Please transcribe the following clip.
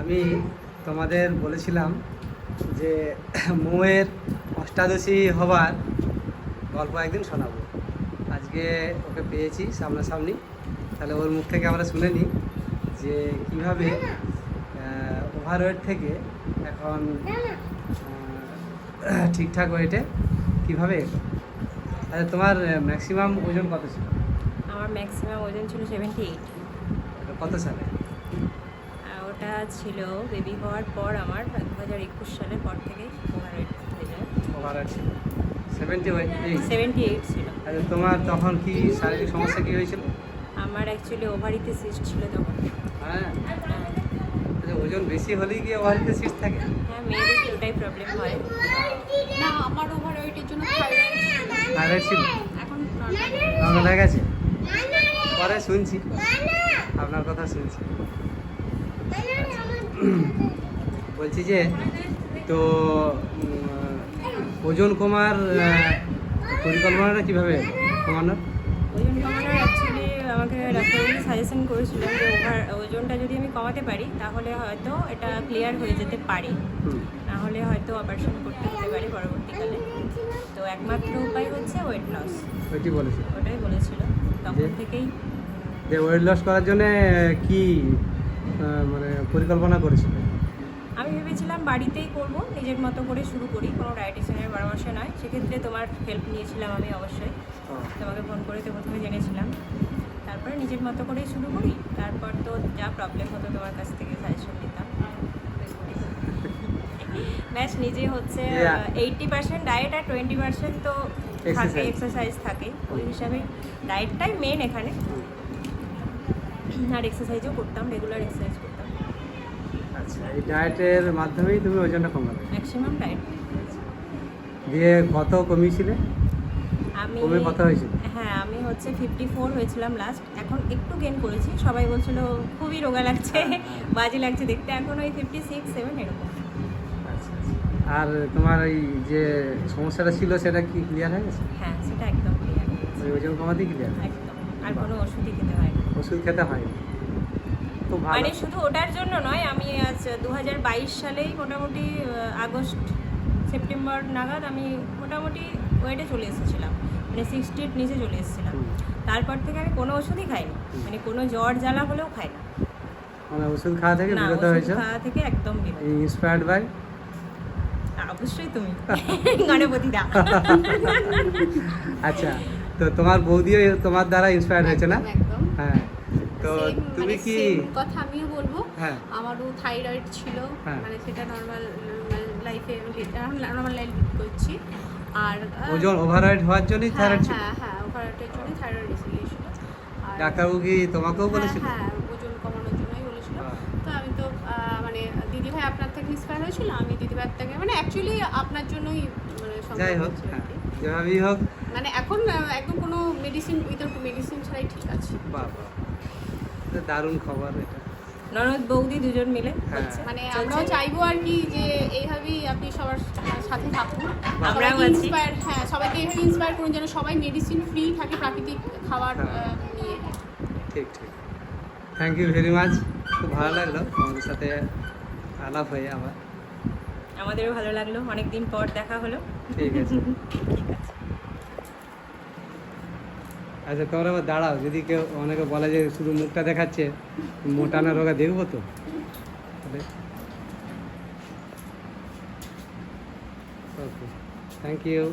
আমি তোমাদের বলেছিলাম যে মৌয়ের অষ্টাদশী হবার গল্প একদিন শোনাবো। আজকে ওকে পেয়েছি সামনাসামনি, তাহলে ওর মুখ থেকে আমরা শুনে নিই যে কীভাবে ওভারওয়েট থেকে এখন ঠিকঠাক ওয়েটে কীভাবে এলো। আচ্ছা, তোমার ম্যাক্সিমাম ওজন কত ছিল? আমার ম্যাক্সিমাম ওজন ছিল 78। এটা কত সালে? ওটা ছিল বেবি হওয়ার পর আমার 2021 সালের পর থেকেই ওভারওয়েট হয়ে যায়। ওভারওয়েট ছিল 78? 78 ছিল। আচ্ছা, তোমার তখন কি শারীরিক সমস্যা কী হয়েছিল? আমার অ্যাকচুয়ালি ওভারিতে সিস্ট ছিল তখন। হ্যাঁ, আচ্ছা, ওজন বেশি হলেই কি ওভারিতে সিস্ট থাকে? হ্যাঁ, মেয়েদের কি ওটাই প্রবলেম হয়। না, আমার ওভারওয়েটের জন্য থাইরয়েড ছিল, এখন নর্মাল হয়ে গেছে। পরে শুনছি, আপনার কথা শুনছি। বলছি যে তো ওজন কমার পরিকল্পনাটা কীভাবে কমানোর? ওজন কমানোর অ্যাকচুয়ালি আমাকে ডাক্তারবাবু সাজেশন করেছিলেন যে ওজনটা যদি আমি কমাতে পারি তাহলে হয়তো এটা ক্লিয়ার হয়ে যেতে পারে, না হলে হয়তো অপারেশন করতে হতে পারে পরবর্তীকালে। তো একমাত্র উপায় হচ্ছে ওয়েট লস। ওইটি বলেছিল, ওটাই বলেছিল তখন থেকেই। যে ওয়েট লস করার জন্যে কি মানে পরিকল্পনা করেছিল? আমি ভেবেছিলাম বাড়িতেই করব, নিজের মতো করে শুরু করি, কোনো ডায়েটিশিয়ানের পরামর্শ নয়। সেক্ষেত্রে তোমার হেল্প নিয়েছিলাম আমি অবশ্যই, তোমাকে ফোন করে তো প্রথমে জেনেছিলাম। তারপরে নিজের মতো করেই শুরু করি, তারপর তো যা প্রবলেম হতো তোমার কাছ থেকে সাজেশন নিতাম। ব্যাস, নিজে হচ্ছে 80% ডায়েট আর 20% তো থাকে এক্সারসাইজ থাকে। ওই হিসাবে ডায়েটটাই মেন এখানে, আর এক্সারসাইজও করতাম, রেগুলার এক্সারসাইজ করতাম। আচ্ছা, এই ডায়েটের মাধ্যমেই তুমি ওজনটা কমাবে? Maximum diet. দিয়ে কত কমিয়েছিলে? আমি কমে কত হয়েছিল? হ্যাঁ, আমি হচ্ছে 54 হয়েছিলাম লাস্ট। এখন একটু গেন করেছি, সবাই বলছিল খুবই রোগা লাগছে, বাজে লাগছে দেখতে। এখন ওই 56, 7 এরকম। আচ্ছা, আর তোমার ওই যে সমস্যাটা ছিল সেটা কি ক্লিয়ার হয়ে গেছে? হ্যাঁ, সেটা একদম ক্লিয়ার। ওই ওজন কমাতেই ক্লিয়ার? একদম, আর কোনো ওষুধই খেতে হয় না। ওষুধ খেতে হয় না? খুব ভালো। মানে শুধু ওটার জন্য নয়, আমি আজ 2022 সালেই মোটামুটি আগস্ট সেপ্টেম্বর নাগাদ আমি মোটামুটি ওয়েটে চলে এসেছিলাম, মানে 60-র নিচে চলে এসেছিলাম। তারপর থেকে আমি কোনো ওষুধই খাইনি, মানে কোনো জ্বর জ্বালা হলেও খাই না। মানে ওষুধ খাওয়া থেকে না, বিরত ওষুধ হয়েছে? খাওয়া থেকে একদম বিরত। Inspired by? অবশ্যই তুমি, গণপতি দা। আচ্ছা, তো তোমার বৌদিও তোমার দ্বারা ইন্সপায়ার্ড হয়েছে না? একদম। হ্যাঁ, তো তুমি কি? কথা আমিও বলবো। হ্যাঁ, আমারও থাইরয়েড ছিল, হ্যাঁ। মানে সেটা নর্মাল লাইফে নর্মাল লাইফ করছি। আর ওজন ওভারওয়েট হওয়ার জন্যই থাইরয়েড ছিল? হ্যাঁ, ওভারওয়েটের জন্য থাইরয়েড এসে গিয়েছিল। আর ডাক্তারবাবু কি তোমাকেও বলেছিল? হ্যাঁ, ওজন কমানোর জন্যই বলেছিল। হ্যাঁ। তো আমি তো মানে দিদিভাই আপনার থেকে ইন্সপায়ার হয়েছিল, আমি দিদিভাই থেকে, মানে অ্যাকচুয়ালি আপনার জন্যই মানে যাই হোক, হয়েছিল আর হ্যাঁ, কি। যেভাবেই হোক। মানে এখন একদম কোনো মেডিসিন, উইদাউট মেডিসিন ছাড়াই ঠিক আছে। বাবা, দারুণ খবর এটা। ননদ বৌদি দুজন মিলে হ্যাঁ। হচ্ছে, মানে চলছে। আমরাও চাইবো আর কি যে এইভাবেই আপনি সবার সাথে থাকুন, আমরাও সবাইকে আছি। ইন্সপায়ার, হ্যাঁ সবাইকে এইভাবে ইন্সপায়ার করুন যেন সবাই মেডিসিন ফ্রি থাকে, প্রাকৃতিক খাবার হ্যাঁ। নিয়ে। ঠিক ঠিক, থ্যাংক ইউ ভেরি মাচ। খুব ভালো লাগলো তোমাদের সাথে আলাপ হয়ে আবার। আমাদেরও ভালো লাগলো, অনেক দিন পর দেখা হলো। ঠিক আছে। ঠিক আছে। আচ্ছা, তোমরা আবার দাঁড়াও, যদি কেউ অনেকে বলে যে শুধু মুখটা দেখাচ্ছে, মোটা না রোগা দেখবো তো। ওকে, থ্যাংক ইউ।